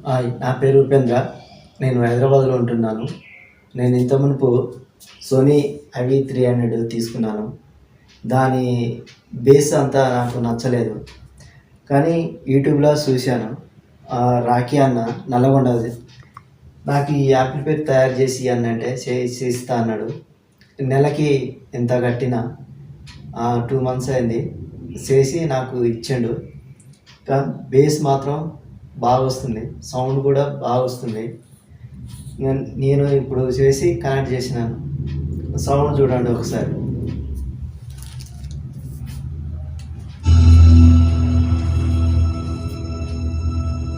Hi, నా పేరు ఉపేంద్ర. నేను హైదరాబాద్లో ఉంటున్నాను. నేను ఇంత మునుపు సోనీ HT-IV300 తీసుకున్నాను. దాని బేస్ అంతా నాకు నచ్చలేదు. కానీ యూట్యూబ్లో చూశాను. రాఖీ అన్న నల్లగొండది నాకు ఈ యాంప్లిఫైర్ తయారు చేసి అన్నంటే చేసి ఇస్తా అన్నాడు. నెలకి ఎంత కట్టినా 2 months అయింది చేసి నాకు ఇచ్చిండు. బేస్ మాత్రం బాగా వస్తుంది, సౌండ్ కూడా బాగా వస్తుంది. నేను ఇప్పుడు చేసి కనెక్ట్ చేసినాను. సౌండ్ చూడండి ఒకసారి.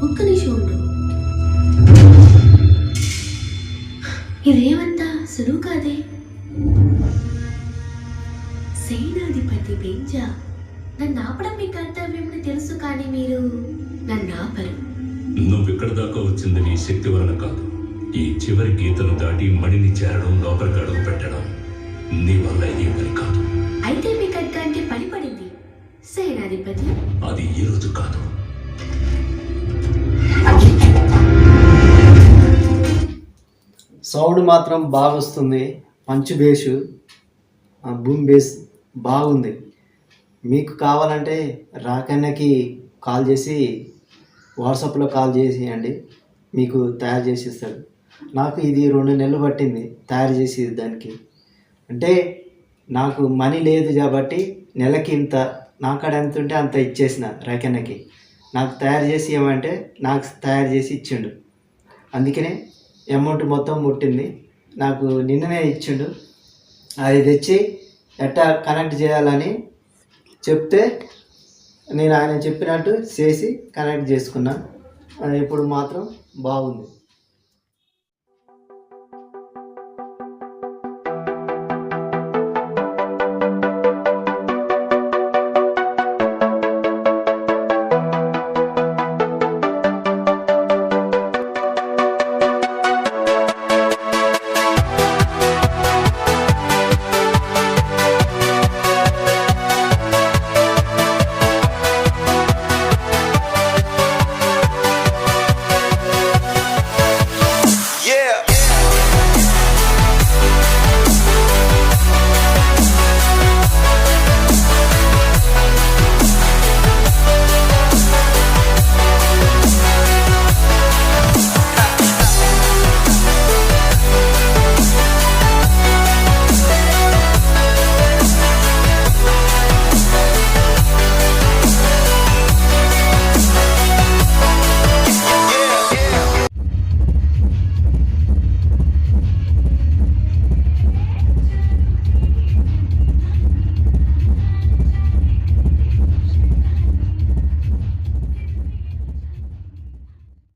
ఒక్క నిమిషం ఉండు. ఇదేమంతా సులువు కాదే. సేనాధిపతి బెంజ నన్ను ఆపడం మీ కర్తవ్యమని తెలుసు, కానీ మీరు నన్ను ఆపరు. నువ్వెక్కడి దాకా వచ్చింది నీ శక్తి వలన కాదు. ఈ చివరి గీతను దాటి మణిని చేరడం, లోపలికి అడుగు పెట్టడం నీ వల్ల ఏ పని కాదు. అయితే మీ ఖడ్గానికి పని పడింది సేనాధిపతి. అది ఈ రోజు కాదు. సౌండ్ మాత్రం బాగా వస్తుంది. మంచి బేసు, బూమ్ బేస్ బాగుంది. మీకు కావాలంటే రాకన్నకి కాల్ చేసి వాట్సాప్లో కాల్ చేసేయండి, మీకు తయారు చేసి ఇస్తాడు. నాకు ఇది 2 నెలలు పట్టింది తయారు చేసి దానికి. అంటే నాకు మనీ లేదు కాబట్టి నెలకి ఇంత నాకాడ ఎంత ఉంటే అంత ఇచ్చేసిన రాకన్నకి. నాకు తయారు చేసి ఇవ్వమంటే నాకు తయారు చేసి ఇచ్చిండు. అందుకనే అమౌంట్ మొత్తం ముట్టింది. నాకు నిన్ననే ఇచ్చిండు. అది తెచ్చి ఎట్టా కనెక్ట్ చేయాలని చెప్తే నేను ఆయన చెప్పినట్టు చేసి కనెక్ట్ చేసుకున్నా. ఇప్పుడు మాత్రం బాగుంది.